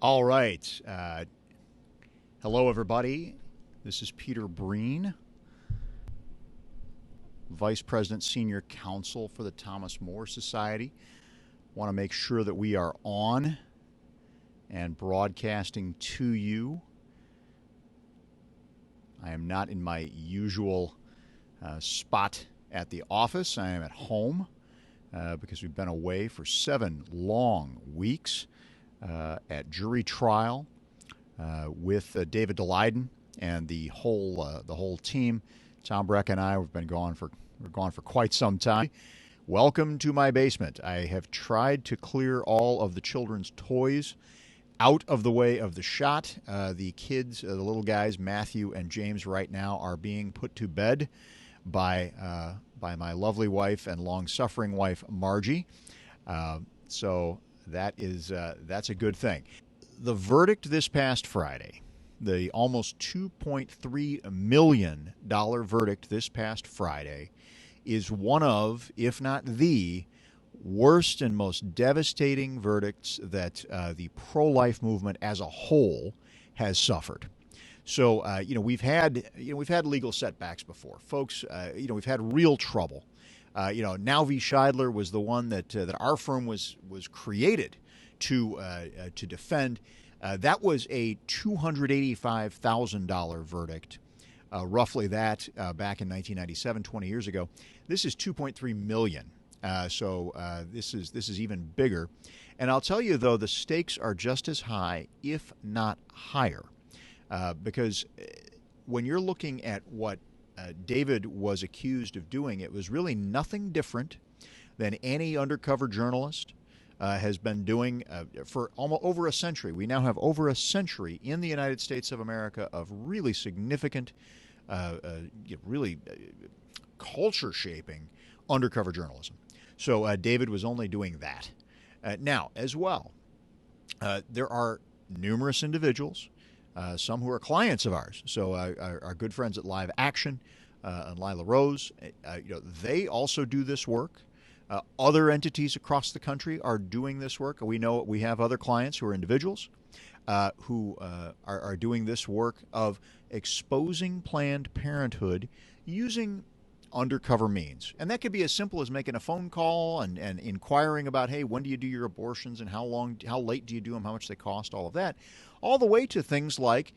All right. Hello, everybody. This is Peter Breen, Vice President, Senior Counsel for the Thomas More Society. Want to make sure that we are on and broadcasting to you. I am not in my usual spot at the office. I am at home because we've been away for 7 long weeks at jury trial with David Daleiden and the whole team. Tom Breck and I have been gone for quite some time. Welcome to my basement. I have tried to clear all of the children's toys out of the way of the shot. The kids, the little guys, Matthew and James, right now are being put to bed by my lovely wife and long-suffering wife, Margie. So that's a good thing. The verdict this past Friday, the almost $2.3 million verdict this past Friday, is one of, if not the worst and most devastating verdicts that the pro-life movement as a whole has suffered. So we've had legal setbacks before, folks. We've had real trouble. Now v. Scheidler was the one that our firm was created to defend. That was a $285,000 verdict, roughly that back in 1997, 20 years ago. This is $2.3 million. So this is even bigger. And I'll tell you, though, the stakes are just as high, if not higher, because when you're looking at what David was accused of doing, it was really nothing different than any undercover journalist has been doing for almost over a century. We now have over a century in the United States of America of really significant, really culture-shaping undercover journalism. So David was only doing that. Now, as well, there are numerous individuals, some who are clients of ours. So our good friends at Live Action and Lila Rose, they also do this work. Other entities across the country are doing this work. We know we have other clients who are individuals who are doing this work of exposing Planned Parenthood using undercover means. And that could be as simple as making a phone call and inquiring about, hey, when do you do your abortions and how late do you do them, how much they cost, all of that, all the way to things like,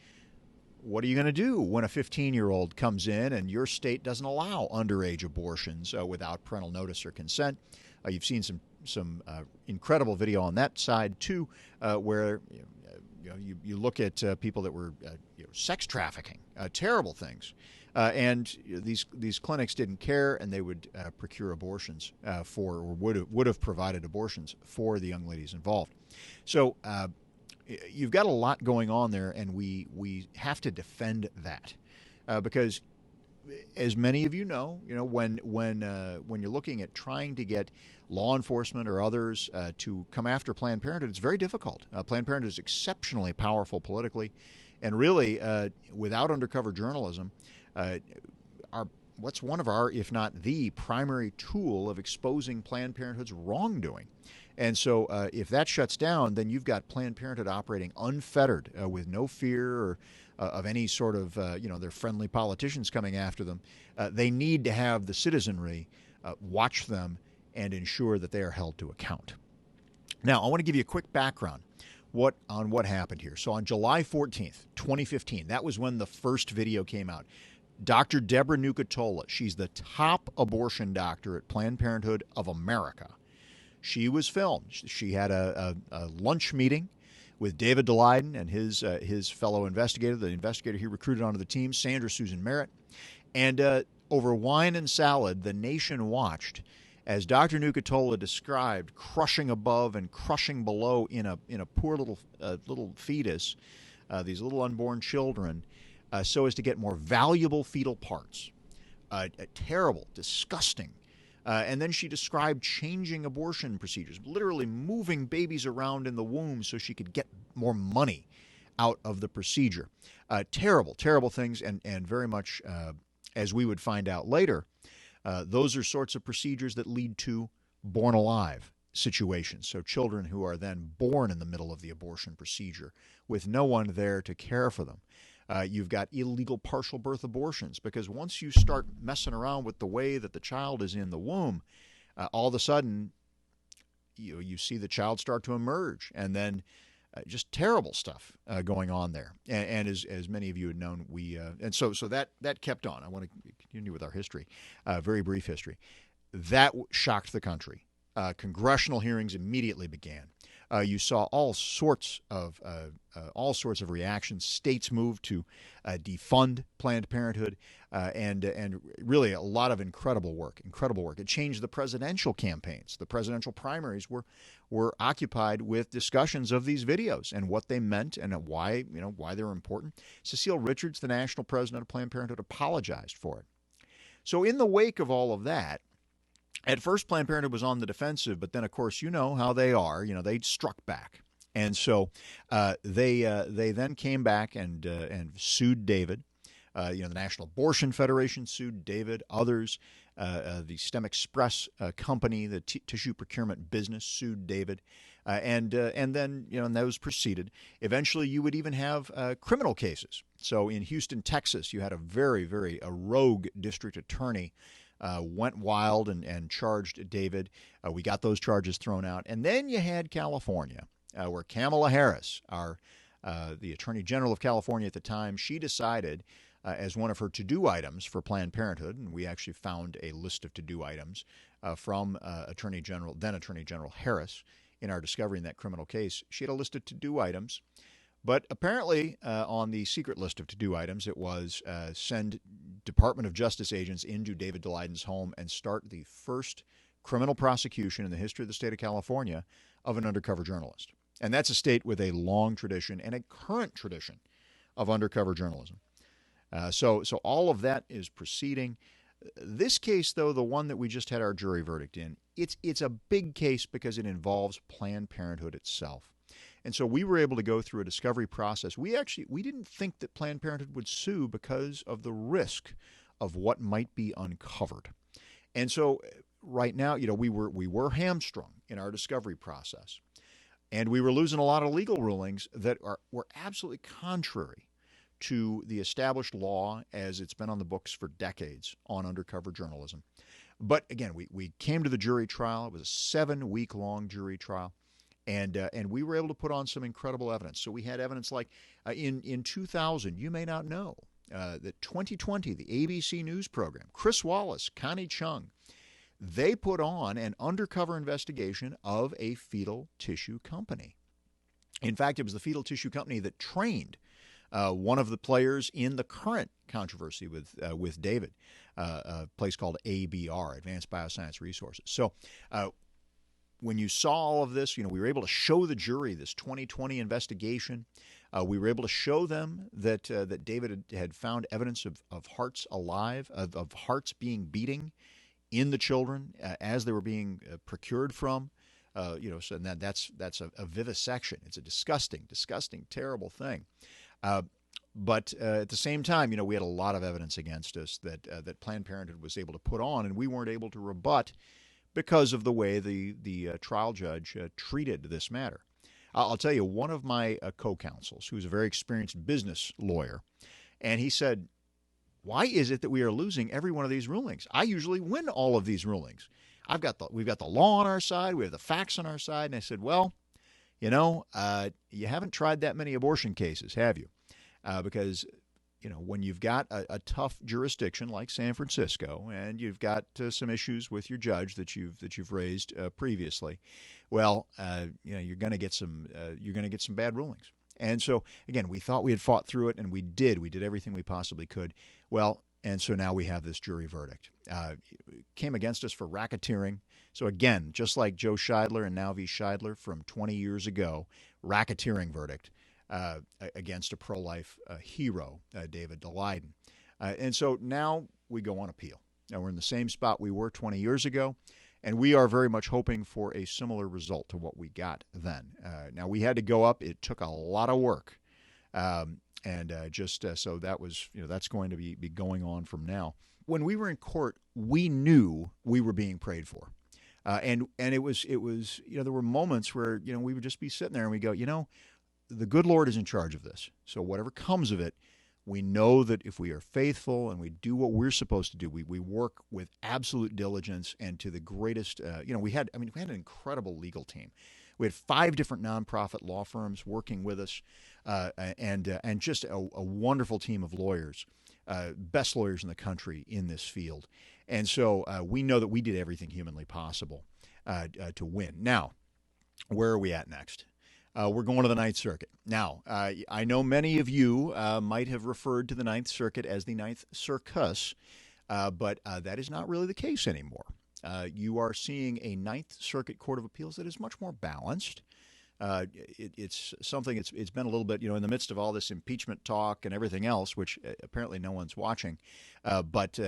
what are you going to do when a 15-year-old comes in and your state doesn't allow underage abortions without parental notice or consent? You've seen some incredible video on that side too, where you look at people that were sex trafficking, terrible things, and these clinics didn't care, and they would procure abortions or would have provided abortions for the young ladies involved. So. You've got a lot going on there, and we have to defend that because, as many of you know, when you're looking at trying to get law enforcement or others to come after Planned Parenthood, it's very difficult. Planned Parenthood is exceptionally powerful politically, and really, without undercover journalism, what's one of our, if not the primary tool of exposing Planned Parenthood's wrongdoing. And so if that shuts down, then you've got Planned Parenthood operating unfettered with no fear of any sort of, their friendly politicians coming after them. They need to have the citizenry watch them and ensure that they are held to account. Now, I want to give you a quick background on what happened here. So on July 14th, 2015, that was when the first video came out. Dr. Deborah Nucatola, she's the top abortion doctor at Planned Parenthood of America. She was filmed. She had a lunch meeting with David Daleiden and his fellow investigator, the investigator he recruited onto the team, Sandra Susan Merritt. And over wine and salad, the nation watched as Dr. Nucatola described crushing above and crushing below in a poor little fetus, these little unborn children, so as to get more valuable fetal parts. Terrible, disgusting. And then she described changing abortion procedures, literally moving babies around in the womb so she could get more money out of the procedure. Terrible, terrible things, and very much, as we would find out later, those are sorts of procedures that lead to born alive situations. So children who are then born in the middle of the abortion procedure with no one there to care for them. You've got illegal partial birth abortions, because once you start messing around with the way that the child is in the womb, all of a sudden you see the child start to emerge, and then just terrible stuff going on there. And as many of you had known, and so that kept on. I want to continue with our history, very brief history. That shocked the country. Congressional hearings immediately began. You saw all sorts of reactions. States moved to defund Planned Parenthood, and really a lot of incredible work. It changed the presidential campaigns. The presidential primaries were occupied with discussions of these videos and what they meant and why they were important. Cecile Richards, the national president of Planned Parenthood, apologized for it. So in the wake of all of that, at first, Planned Parenthood was on the defensive, but then, of course, you know how they are. They struck back, and so they then came back and sued David. The National Abortion Federation sued David. Others, the STEM Express company, the tissue procurement business, sued David, and then and those proceeded. Eventually, you would even have criminal cases. So in Houston, Texas, you had a very rogue district attorney. Went wild and charged David. We got those charges thrown out. And then you had California, where Kamala Harris, the Attorney General of California at the time, she decided as one of her to-do items for Planned Parenthood, and we actually found a list of to-do items from then Attorney General Harris in our discovery in that criminal case. She had a list of to-do items. But apparently, on the secret list of to-do items, it was send Department of Justice agents into David Daleiden's home and start the first criminal prosecution in the history of the state of California of an undercover journalist. And that's a state with a long tradition and a current tradition of undercover journalism. So all of that is proceeding. This case, though, the one that we just had our jury verdict in, it's a big case because it involves Planned Parenthood itself. And so we were able to go through a discovery process. We didn't think that Planned Parenthood would sue because of the risk of what might be uncovered. And so right now, we were hamstrung in our discovery process. And we were losing a lot of legal rulings that were absolutely contrary to the established law as it's been on the books for decades on undercover journalism. But again, we came to the jury trial. It was a 7-week-long jury trial. And we were able to put on some incredible evidence. So we had evidence like in 2000, you may not know, that 2020, the ABC News program, Chris Wallace, Connie Chung, they put on an undercover investigation of a fetal tissue company. In fact, it was the fetal tissue company that trained one of the players in the current controversy with David, a place called ABR, Advanced Bioscience Resources. So when you saw all of this, we were able to show the jury this 2020 investigation. We were able to show them that David had found evidence of hearts alive, of hearts being beating in the children as they were being procured from. So and that's a vivisection. It's a disgusting, terrible thing. But at the same time, we had a lot of evidence against us that Planned Parenthood was able to put on, and we weren't able to rebut because of the way the trial judge treated this matter. I'll tell you, one of my co-counsels, who's a very experienced business lawyer, and he said, "Why is it that we are losing every one of these rulings? I usually win all of these rulings. We've got the law on our side, we have the facts on our side." And I said, "Well, you haven't tried that many abortion cases, have you? Because when you've got a tough jurisdiction like San Francisco, and you've got some issues with your judge that you've raised previously, well, you're going to get some bad rulings." And so again, we thought we had fought through it, and we did. We did everything we possibly could. Well, and so now we have this jury verdict. It came against us for racketeering. So again, just like Joe Scheidler and Now v. Scheidler from 20 years ago, racketeering verdict. Against a pro-life hero, David Daleiden. And so now we go on appeal. Now we're in the same spot we were 20 years ago, and we are very much hoping for a similar result to what we got then. Now we had to go up. It took a lot of work. So that was, that's going to be going on from now. When we were in court, we knew we were being prayed for. And it was there were moments where we would just be sitting there and we go, the good Lord is in charge of this. So whatever comes of it, we know that if we are faithful and we do what we're supposed to do, we work with absolute diligence and to the greatest. We had an incredible legal team. We had 5 different nonprofit law firms working with us, and just a wonderful team of lawyers, best lawyers in the country in this field. And so we know that we did everything humanly possible to win. Now, where are we at next? We're going to the Ninth Circuit. Now, I know many of you might have referred to the Ninth Circuit as the Ninth Circus, but that is not really the case anymore. You are seeing a Ninth Circuit Court of Appeals that is much more balanced. It's something. It's been a little bit, in the midst of all this impeachment talk and everything else, which apparently no one's watching. But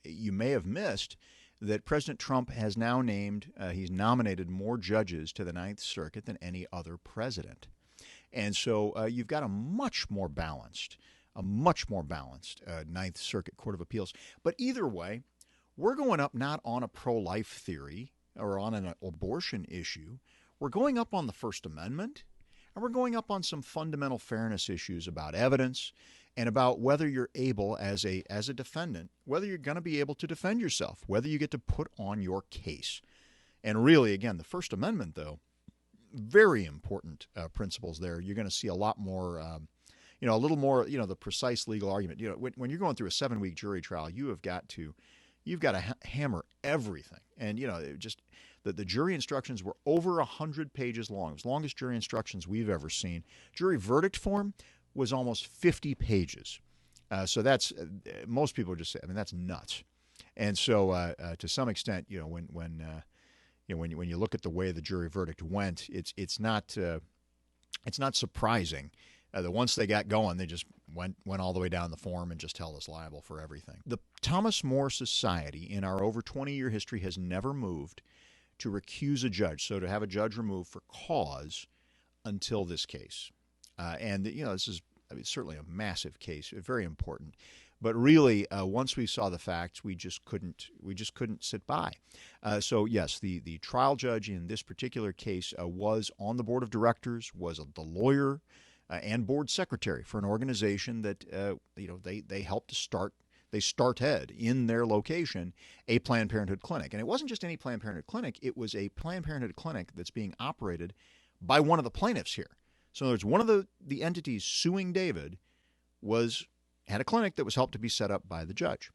you may have missed that President Trump has now he's nominated more judges to the Ninth Circuit than any other president. And so you've got a much more balanced Ninth Circuit Court of Appeals. But either way, we're going up not on a pro-life theory or on an abortion issue. We're going up on the First Amendment, and we're going up on some fundamental fairness issues about evidence and about whether you're able, as a defendant, whether you're going to be able to defend yourself, whether you get to put on your case. And really, again, the First Amendment, though, very important principles there. You're going to see a lot more, a little more, the precise legal argument. When you're going through a 7-week jury trial, you've got to hammer everything. And, just the jury instructions were over 100 pages long. It was the longest jury instructions we've ever seen. Jury verdict form was almost 50 pages. So that's, most people just say, that's nuts. And so to some extent, when you look at the way the jury verdict went, it's not surprising that once they got going, they just went all the way down the form and just held us liable for everything. The Thomas More Society in our over 20-year history has never moved to recuse a judge, so to have a judge removed for cause until this case. And this is certainly a massive case, very important. But really, once we saw the facts, we just couldn't sit by. So yes, the trial judge in this particular case was on the board of directors, was the lawyer and board secretary for an organization that they helped to start. They started in their location a Planned Parenthood clinic, and it wasn't just any Planned Parenthood clinic. It was a Planned Parenthood clinic that's being operated by one of the plaintiffs here. So in other words, one of the entities suing David had a clinic that was helped to be set up by the judge.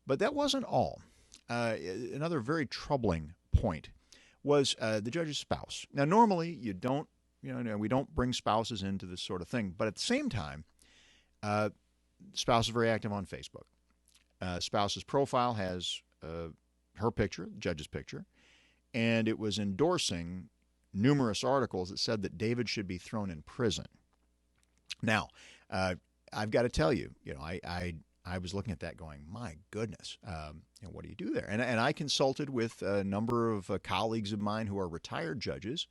But that wasn't all. Another very troubling point was the judge's spouse. Now, normally we don't bring spouses into this sort of thing, but at the same time, spouse is very active on Facebook. Spouse's profile has her picture, the judge's picture, and it was endorsing numerous articles that said that David should be thrown in prison. Now, I've got to tell you, I was looking at that going, my goodness, what do you do there? And I consulted with a number of colleagues of mine who are retired judges,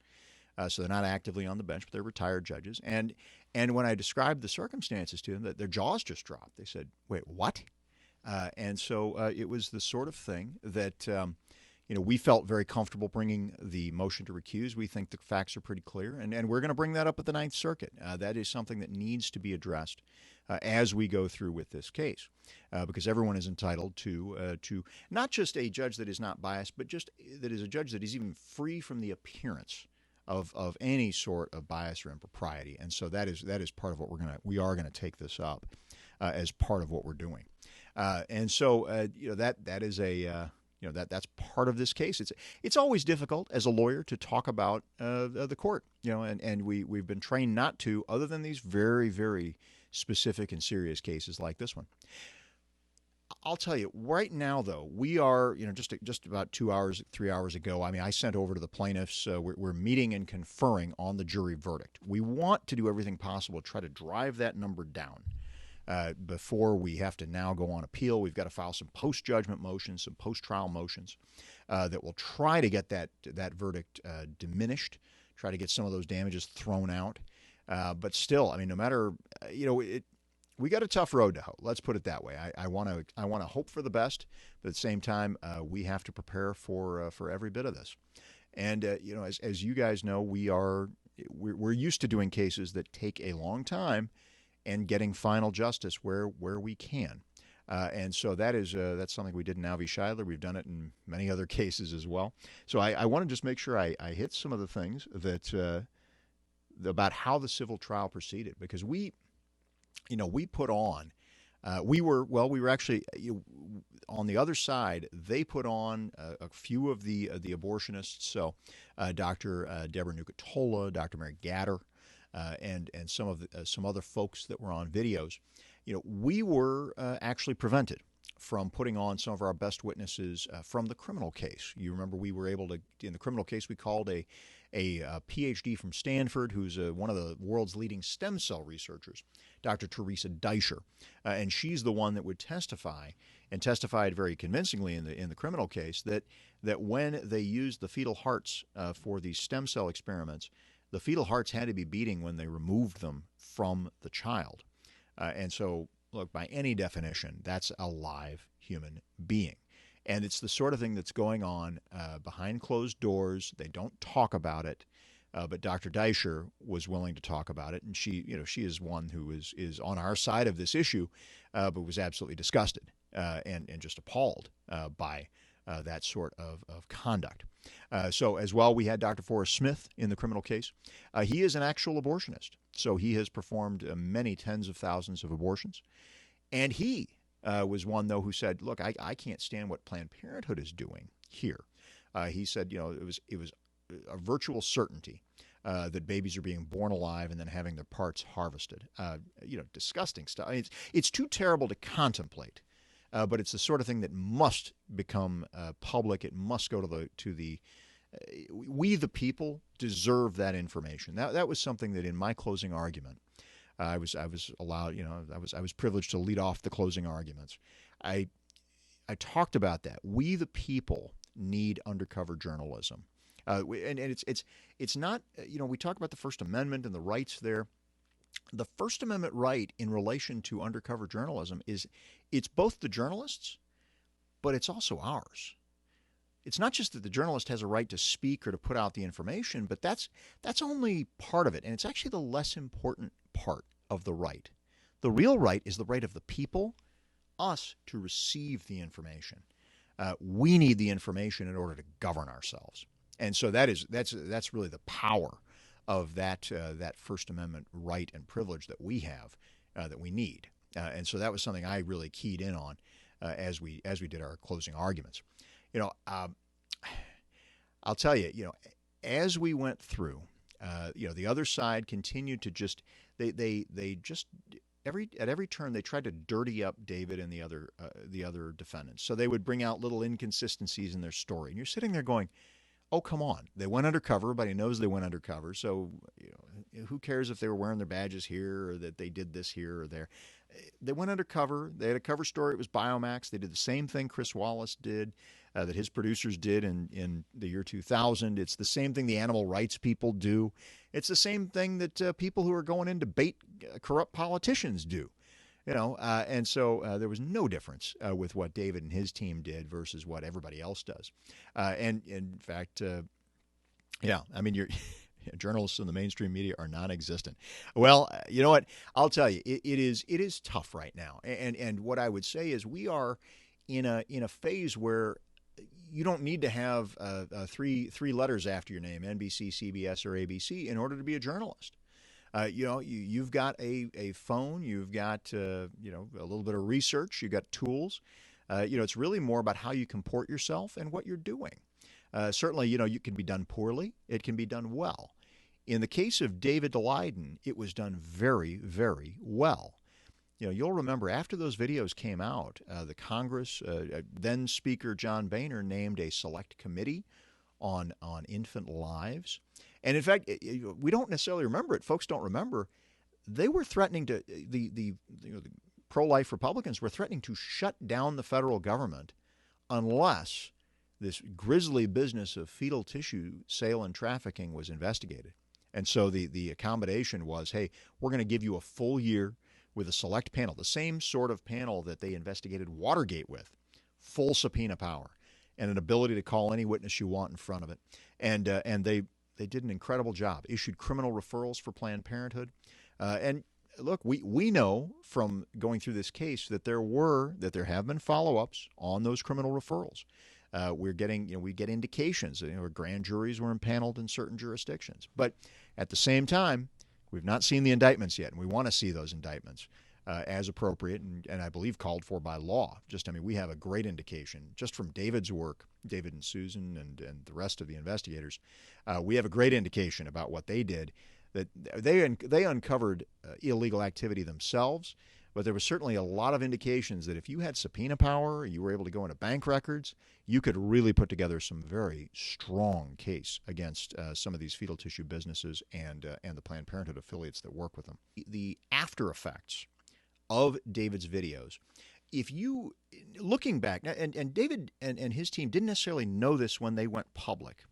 so they're not actively on the bench, but they're retired judges. And when I described the circumstances to them, that their jaws just dropped. They said, "Wait, what?" And so it was the sort of thing that we felt very comfortable bringing the motion to recuse. We think the facts are pretty clear, and we're going to bring that up at the Ninth Circuit. That is something that needs to be addressed as we go through with this case, because everyone is entitled to not just a judge that is not biased, but just that is a judge that is even free from the appearance of any sort of bias or impropriety. And so that is part of what we are going to take this up as part of what we're doing. And so that is that's part of this case. It's always difficult as a lawyer to talk about the court, and we've been trained not to, other than these very, very specific and serious cases like this one. I'll tell you right now, though, we are, just about 3 hours ago. I sent over to the plaintiffs. We're meeting and conferring on the jury verdict. We want to do everything possible to try to drive that number down before we have to now go on appeal. We've got to file some post-judgment motions, some post-trial motions that will try to get that verdict diminished, try to get some of those damages thrown out. But still, no matter, we got a tough road to hoe. Let's put it that way. I want to hope for the best, but at the same time, we have to prepare for every bit of this. And as you guys know, we're used to doing cases that take a long time and getting final justice where we can. And so that's something we did in Alvy Scheidler. We've done it in many other cases as well. So I want to just make sure I hit some of the things that about how the civil trial proceeded, because we put on. We were actually on the other side. They put on a few of the abortionists. So Dr. Deborah Nucatola, Dr. Mary Gatter, and some other folks that were on videos. We were actually prevented from putting on some of our best witnesses from the criminal case. You remember we were able to, in the criminal case, we called a PhD from Stanford, who's one of the world's leading stem cell researchers, Dr. Teresa Deischer, and she's the one that would testify, and testified very convincingly in the criminal case that when they used the fetal hearts for these stem cell experiments, the fetal hearts had to be beating when they removed them from the child. And so, look, by any definition, that's a live human being. And it's the sort of thing that's going on behind closed doors. They don't talk about it, but Dr. Deischer was willing to talk about it, and she is one who is on our side of this issue, but was absolutely disgusted and just appalled by that sort of conduct. So as well, we had Dr. Forrest Smith in the criminal case. He is an actual abortionist, so he has performed many tens of thousands of abortions, and he was one, though, who said, look, I can't stand what Planned Parenthood is doing here. He said, it was a virtual certainty that babies are being born alive and then having their parts harvested. Disgusting stuff. I mean, it's too terrible to contemplate, but it's the sort of thing that must become public. It must go to the we, the people, deserve that information. That was something that in my closing argument, I was allowed, I was privileged to lead off the closing arguments. I talked about that. We, the people, need undercover journalism. And it's not, we talk about the First Amendment and the rights there. The First Amendment right in relation to undercover journalism it's both the journalists, but it's also ours. It's not just that the journalist has a right to speak or to put out the information, but that's only part of it, and it's actually the less important part of the right. The real right is the right of the people, us, to receive the information. We need the information in order to govern ourselves, and so that's really the power of that First Amendment right and privilege that we have, that we need, and so that was something I really keyed in on as we did our closing arguments. I'll tell you, as we went through, the other side continued to just they just at every turn they tried to dirty up David and the other defendants. So they would bring out little inconsistencies in their story, and you're sitting there going, "Oh, come on! They went undercover. Everybody knows they went undercover. So who cares if they were wearing their badges here or that they did this here or there? They went undercover. They had a cover story. It was Biomax. They did the same thing Chris Wallace did, that his producers did in the year 2000. It's the same thing the animal rights people do. It's the same thing that people who are going in to bait corrupt politicians do. And so there was no difference with what David and his team did versus what everybody else does. And in fact, I mean, journalists in the mainstream media are non-existent. Well, you know what? I'll tell you, it is tough right now. And what I would say is we are in a phase where you don't need to have three letters after your name, NBC, CBS, or ABC, in order to be a journalist. You've got a phone, you've got a little bit of research, you've got tools. It's really more about how you comport yourself and what you're doing. Certainly, it can be done poorly. It can be done well. In the case of David Leiden, it was done very, very well. You'll remember after those videos came out, the Congress, then Speaker John Boehner named a select committee on infant lives. And in fact, we don't necessarily remember it. Folks don't remember. They were threatening to, the pro-life Republicans were threatening to shut down the federal government unless this grisly business of fetal tissue sale and trafficking was investigated. And so the accommodation was, hey, we're going to give you a full year with a select panel, the same sort of panel that they investigated Watergate with, full subpoena power and an ability to call any witness you want in front of it. And they did an incredible job, issued criminal referrals for Planned Parenthood. And look, we know from going through this case that there have been follow-ups on those criminal referrals. We get indications that grand juries were impaneled in certain jurisdictions. But at the same time, we've not seen the indictments yet, and we want to see those indictments as appropriate and I believe called for by law. We have a great indication just from David's work, David and Susan and the rest of the investigators. We have a great indication about what they did, that they uncovered illegal activity themselves, but there was certainly a lot of indications that if you had subpoena power, you were able to go into bank records, you could really put together some very strong case against some of these fetal tissue businesses and the Planned Parenthood affiliates that work with them. The after effects of David's videos, if you, looking back, and David and his team didn't necessarily know this when they went public,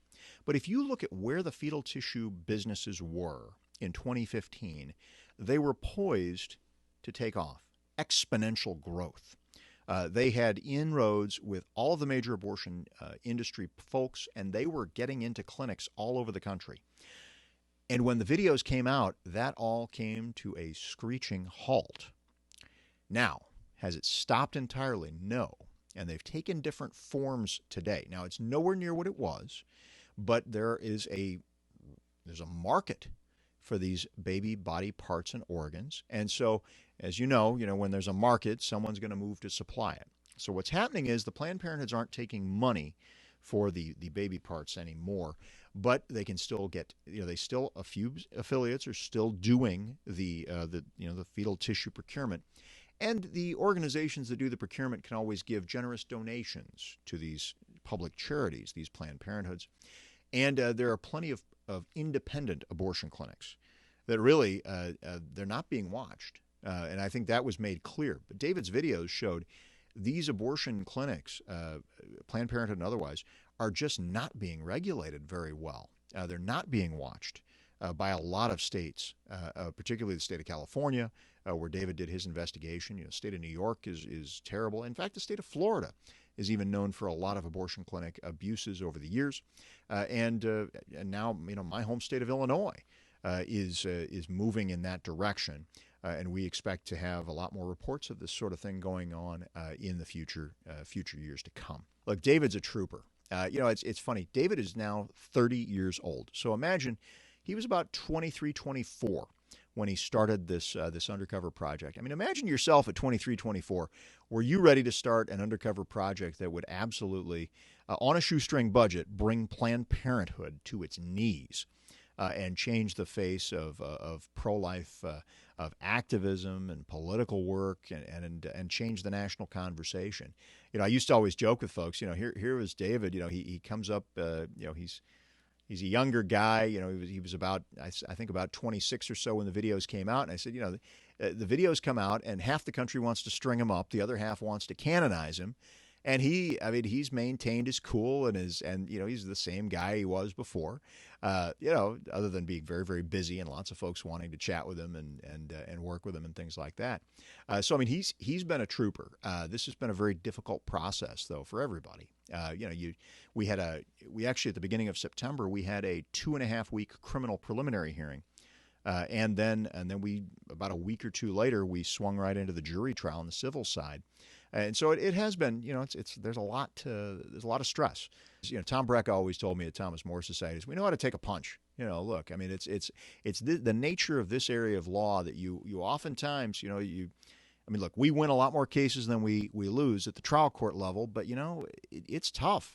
but if you look at where the fetal tissue businesses were in 2015, they were poised to take off, exponential growth. They had inroads with all of the major abortion industry folks, and they were getting into clinics all over the country. And when the videos came out, that all came to a screeching halt. Now, has it stopped entirely? No. And they've taken different forms today. Now, it's nowhere near what it was, but there's a market for these baby body parts and organs. And so, as you know, when there's a market, someone's going to move to supply it. So what's happening is the Planned Parenthoods aren't taking money for the baby parts anymore, but they can still get, a few affiliates are still doing the fetal tissue procurement. And the organizations that do the procurement can always give generous donations to these public charities, these Planned Parenthoods. And there are plenty of independent abortion clinics that really, they're not being watched. And I think that was made clear. But David's videos showed these abortion clinics, Planned Parenthood and otherwise, are just not being regulated very well. They're not being watched by a lot of states, particularly the state of California, where David did his investigation. The state of New York is terrible. In fact, the state of Florida is even known for a lot of abortion clinic abuses over the years. And now, my home state of Illinois is moving in that direction. And we expect to have a lot more reports of this sort of thing going on in the future years to come. Look, David's a trooper. It's funny. David is now 30 years old. So imagine he was about 23, 24 when he started this undercover project. Imagine yourself at 23, 24. Were you ready to start an undercover project that would absolutely, on a shoestring budget, bring Planned Parenthood to its knees and change the face of pro-life of activism and political work and change the national conversation? I used to always joke with folks, here was David, he comes up, he's a younger guy, he was about, I think about 26 or so when the videos came out. And I said, the videos come out and half the country wants to string him up. The other half wants to canonize him. And he's maintained his cool and he's the same guy he was before, other than being very, very busy and lots of folks wanting to chat with him and work with him and things like that. He's been a trooper. This has been a very difficult process though for everybody. We actually at the beginning of September, we had a 2.5-week criminal preliminary hearing. And then we, about a week or two later, we swung right into the jury trial on the civil side. And so it has been, there's a lot of stress. Tom Breck always told me at Thomas More Societies, we know how to take a punch. Look, it's the nature of this area of law that you oftentimes, look, we win a lot more cases than we lose at the trial court level, but it's tough.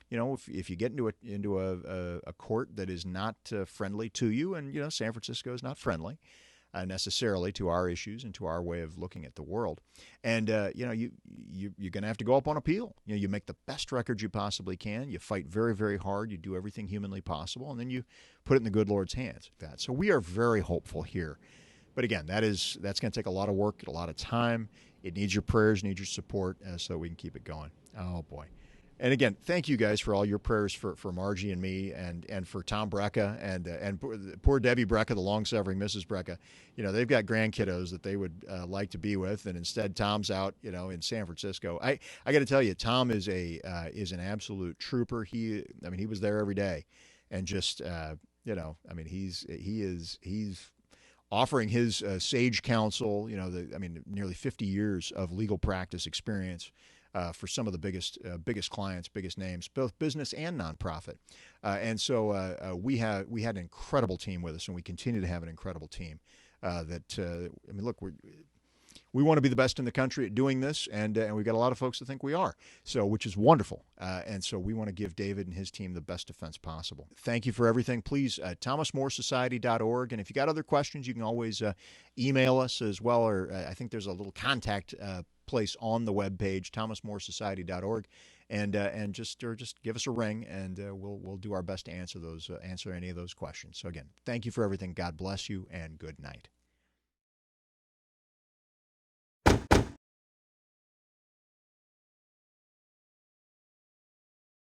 If you get into a court that is not friendly to you, and San Francisco is not friendly necessarily to our issues and to our way of looking at the world, and you're going to have to go up on appeal. You make the best record you possibly can. You fight very, very hard. You do everything humanly possible, and then you put it in the good Lord's hands. So we are very hopeful here. But again, that's going to take a lot of work, a lot of time. It needs your prayers, needs your support, so we can keep it going. Oh boy. And again, thank you guys for all your prayers for Margie and me, and for Tom Brecka and poor Debbie Brecka, the long-suffering Mrs. Brecka. They've got grandkiddos that they would like to be with, and instead Tom's out, in San Francisco. I got to tell you, Tom is an absolute trooper. He was there every day, and just he's offering his sage counsel. Nearly 50 years of legal practice experience for some of the biggest clients, biggest names, both business and nonprofit. And so we had an incredible team with us, and we continue to have an incredible team. Look, we want to be the best in the country at doing this, and we've got a lot of folks that think we are, which is wonderful. And so we want to give David and his team the best defense possible. Thank you for everything. Please, thomasmoresociety.org. And if you got other questions, you can always email us as well, or I think there's a little contact place on the webpage, thomasmoresociety.org, and just give us a ring, and we'll do our best to answer any of those questions. So again, thank you for everything. God bless you, and good night.